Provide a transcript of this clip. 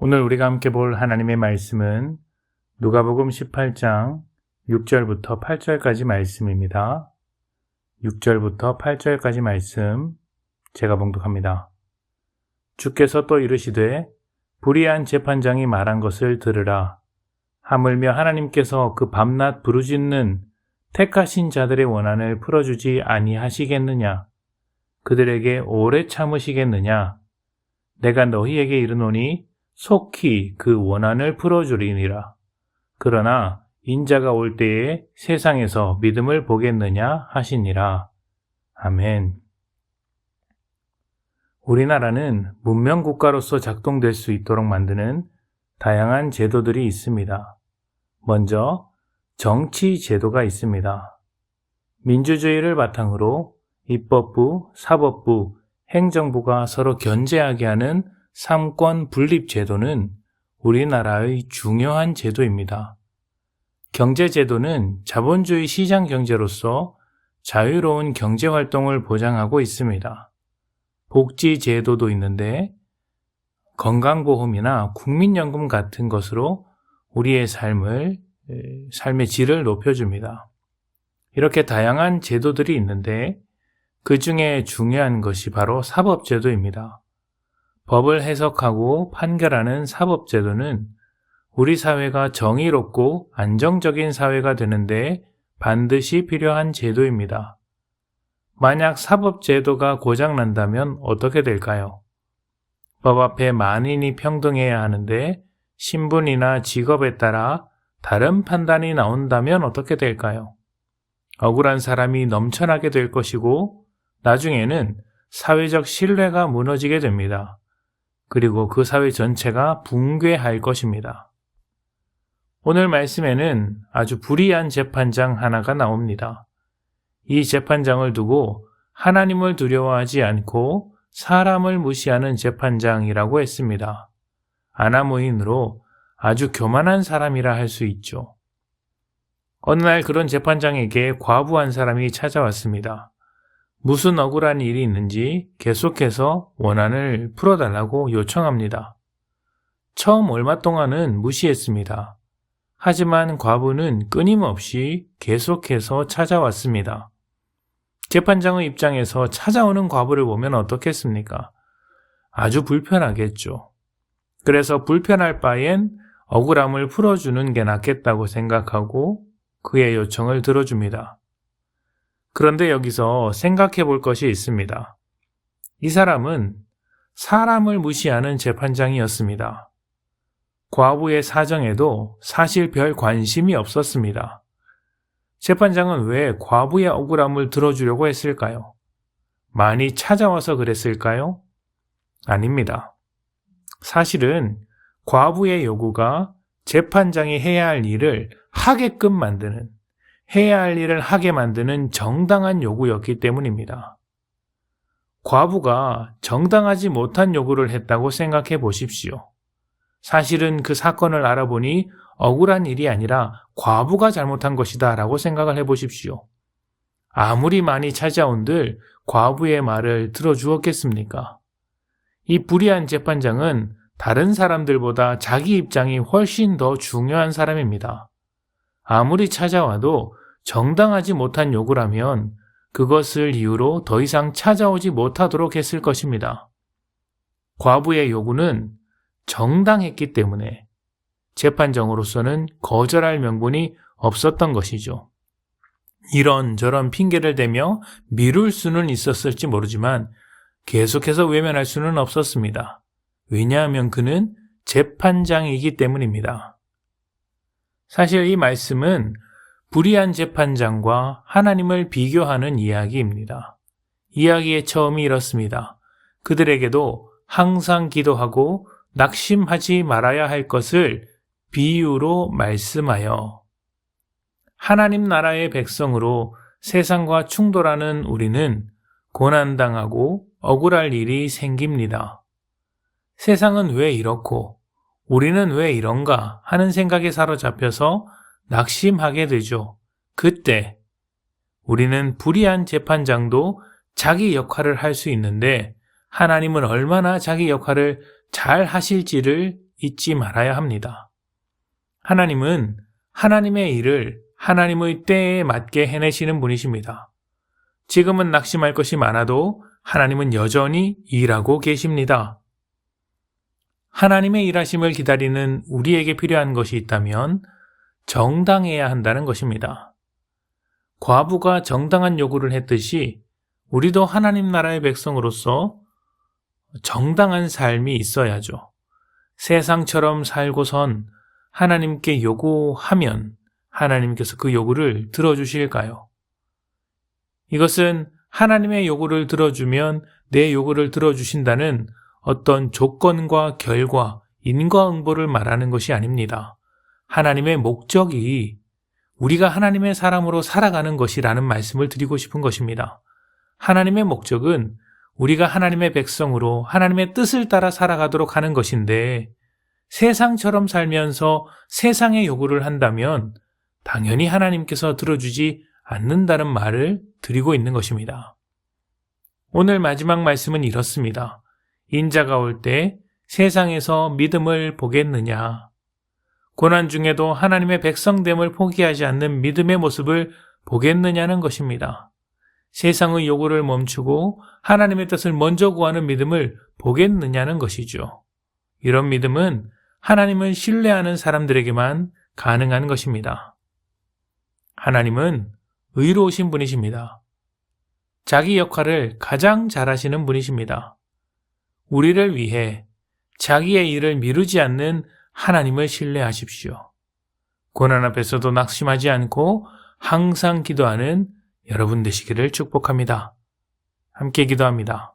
오늘 우리가 함께 볼 하나님의 말씀은 누가복음 18장 6절부터 8절까지 말씀입니다. 6절부터 8절까지 말씀 제가 봉독합니다. 주께서 또 이르시되 불의한 재판장이 말한 것을 들으라. 하물며 하나님께서 그 밤낮 부르짖는 택하신 자들의 원한을 풀어주지 아니하시겠느냐? 그들에게 오래 참으시겠느냐? 내가 너희에게 이르노니 속히 그 원한을 풀어주리니라. 그러나 인자가 올 때에 세상에서 믿음을 보겠느냐 하시니라. 아멘. 우리나라는 문명국가로서 작동될 수 있도록 만드는 다양한 제도들이 있습니다. 먼저 정치 제도가 있습니다. 민주주의를 바탕으로 입법부, 사법부, 행정부가 서로 견제하게 하는 삼권 분립 제도는 우리나라의 중요한 제도입니다. 경제 제도는 자본주의 시장 경제로서 자유로운 경제 활동을 보장하고 있습니다. 복지 제도도 있는데 건강보험이나 국민연금 같은 것으로 우리의 삶의 질을 높여줍니다. 이렇게 다양한 제도들이 있는데 그 중에 중요한 것이 바로 사법제도입니다. 법을 해석하고 판결하는 사법제도는 우리 사회가 정의롭고 안정적인 사회가 되는데 반드시 필요한 제도입니다. 만약 사법제도가 고장난다면 어떻게 될까요? 법 앞에 만인이 평등해야 하는데 신분이나 직업에 따라 다른 판단이 나온다면 어떻게 될까요? 억울한 사람이 넘쳐나게 될 것이고 나중에는 사회적 신뢰가 무너지게 됩니다. 그리고 그 사회 전체가 붕괴할 것입니다. 오늘 말씀에는 아주 불의한 재판장 하나가 나옵니다. 이 재판장을 두고 하나님을 두려워하지 않고 사람을 무시하는 재판장이라고 했습니다. 아나무인으로 아주 교만한 사람이라 할 수 있죠. 어느 날 그런 재판장에게 과부한 사람이 찾아왔습니다. 무슨 억울한 일이 있는지 계속해서 원한을 풀어달라고 요청합니다. 처음 얼마 동안은 무시했습니다. 하지만 과부는 끊임없이 계속해서 찾아왔습니다. 재판장의 입장에서 찾아오는 과부를 보면 어떻겠습니까? 아주 불편하겠죠. 그래서 불편할 바엔 억울함을 풀어주는 게 낫겠다고 생각하고 그의 요청을 들어줍니다. 그런데 여기서 생각해 볼 것이 있습니다. 이 사람은 사람을 무시하는 재판장이었습니다. 과부의 사정에도 사실 별 관심이 없었습니다. 재판장은 왜 과부의 억울함을 들어주려고 했을까요? 많이 찾아와서 그랬을까요? 아닙니다. 사실은 과부의 요구가 재판장이 해야 할 일을 하게끔 만드는, 해야 할 일을 하게 만드는 정당한 요구였기 때문입니다. 과부가 정당하지 못한 요구를 했다고 생각해 보십시오. 사실은 그 사건을 알아보니 억울한 일이 아니라 과부가 잘못한 것이다 라고 생각을 해보십시오. 아무리 많이 찾아온들 과부의 말을 들어주었겠습니까? 이 불의한 재판장은 다른 사람들보다 자기 입장이 훨씬 더 중요한 사람입니다. 아무리 찾아와도 정당하지 못한 요구라면 그것을 이유로 더 이상 찾아오지 못하도록 했을 것입니다. 과부의 요구는 정당했기 때문에 재판장으로서는 거절할 명분이 없었던 것이죠. 이런저런 핑계를 대며 미룰 수는 있었을지 모르지만 계속해서 외면할 수는 없었습니다. 왜냐하면 그는 재판장이기 때문입니다. 사실 이 말씀은 불의한 재판장과 하나님을 비교하는 이야기입니다. 이야기의 처음이 이렇습니다. 그들에게도 항상 기도하고 낙심하지 말아야 할 것을 비유로 말씀하여. 하나님 나라의 백성으로 세상과 충돌하는 우리는 고난당하고 억울할 일이 생깁니다. 세상은 왜 이렇고 우리는 왜 이런가 하는 생각에 사로잡혀서 낙심하게 되죠. 그때 우리는 불의한 재판장도 자기 역할을 할 수 있는데 하나님은 얼마나 자기 역할을 잘 하실지를 잊지 말아야 합니다. 하나님은 하나님의 일을 하나님의 때에 맞게 해내시는 분이십니다. 지금은 낙심할 것이 많아도 하나님은 여전히 일하고 계십니다. 하나님의 일하심을 기다리는 우리에게 필요한 것이 있다면 정당해야 한다는 것입니다. 과부가 정당한 요구를 했듯이 우리도 하나님 나라의 백성으로서 정당한 삶이 있어야죠. 세상처럼 살고선 하나님께 요구하면 하나님께서 그 요구를 들어주실까요? 이것은 하나님의 요구를 들어주면 내 요구를 들어주신다는 어떤 조건과 결과, 인과응보를 말하는 것이 아닙니다. 하나님의 목적이 우리가 하나님의 사람으로 살아가는 것이라는 말씀을 드리고 싶은 것입니다. 하나님의 목적은 우리가 하나님의 백성으로 하나님의 뜻을 따라 살아가도록 하는 것인데 세상처럼 살면서 세상의 요구를 한다면 당연히 하나님께서 들어주지 않는다는 말을 드리고 있는 것입니다. 오늘 마지막 말씀은 이렇습니다. 인자가 올 때 세상에서 믿음을 보겠느냐? 고난 중에도 하나님의 백성됨을 포기하지 않는 믿음의 모습을 보겠느냐는 것입니다. 세상의 요구를 멈추고 하나님의 뜻을 먼저 구하는 믿음을 보겠느냐는 것이죠. 이런 믿음은 하나님을 신뢰하는 사람들에게만 가능한 것입니다. 하나님은 의로우신 분이십니다. 자기 역할을 가장 잘하시는 분이십니다. 우리를 위해 자기의 일을 미루지 않는 하나님을 신뢰하십시오. 고난 앞에서도 낙심하지 않고 항상 기도하는 여러분 되시기를 축복합니다. 함께 기도합니다.